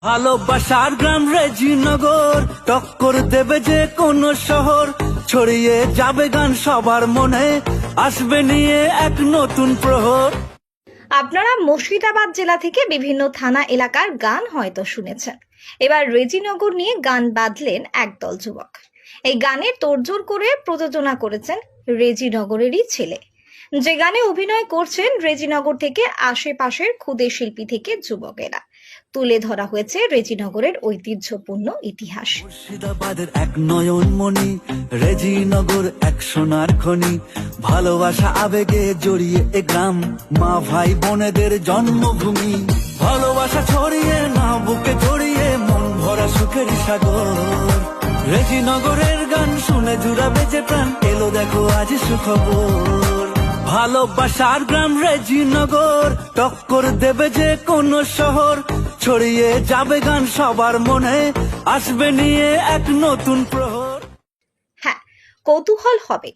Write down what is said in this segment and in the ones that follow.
ভালোবাসার গ্রাম রেজিনগর, টক্কর দেবে যে কোনো শহর, ছড়িয়ে যাবে গান সবার মনে, আসবে নিয়ে এক নতুন প্রহর। আপনারা মুর্শিদাবাদ জেলা থেকে বিভিন্ন থানা এলাকার গান হয়তো শুনেছেন। এবার রেজিনগর নিয়ে গান বাঁধলেন একদল যুবক। এই গানে তোড়জোড় করে প্রযোজনা করেছেন রেজিনগরেরই ছেলে, যে গানে অভিনয় করছেন রেজিনগর থেকে আশেপাশের ক্ষুদে শিল্পী থেকে যুবকেরা। তুলে ধরা হয়েছে রেজিনগরের ঐতিহ্যপূর্ণ ইতিহাস। মুর্শিদাবাদের এক নয়নমণি, রেজিনগর এক সোনার খনি, ভালোবাসা আবেগে জড়িয়ে এ গ্রাম, মা ভাই বোনেদের জন্মভূমি। ভালোবাসা ছড়িয়ে না বুকে জড়িয়ে, মন ভরা সুখের সাগর। রেজিনগরের গান শুনে জুড়াবে যে প্রাণ, এলো দেখো আজ সুখবর। ভালোবাসার গ্রাম রেজিনগর, টক্কর দেবে যে কোনো শহর, ছড়িয়ে যাবে গান সবার মনে, আসবে নিয়ে এক নতুন প্রহর। হ্যাঁ, কৌতূহল হবে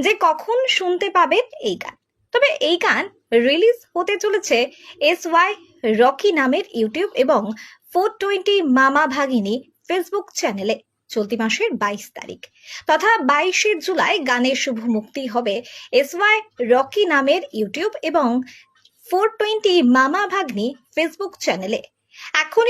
যে কখন শুনতে পাবেন এই গান। তবে এই গান রিলিজ হতে চলেছে SY রকি নামের ইউটিউব এবং 420 মামা ভাগিনী ফেসবুক চ্যানেলে চলতি মাসের 22 তারিখ তথা 22শে জুলাই গানের শুভ মুক্তি হবে SY রকি নামের ইউটিউব এবং 420 মামা ভাগ্নি ফেসবুক চ্যানেলে। এখন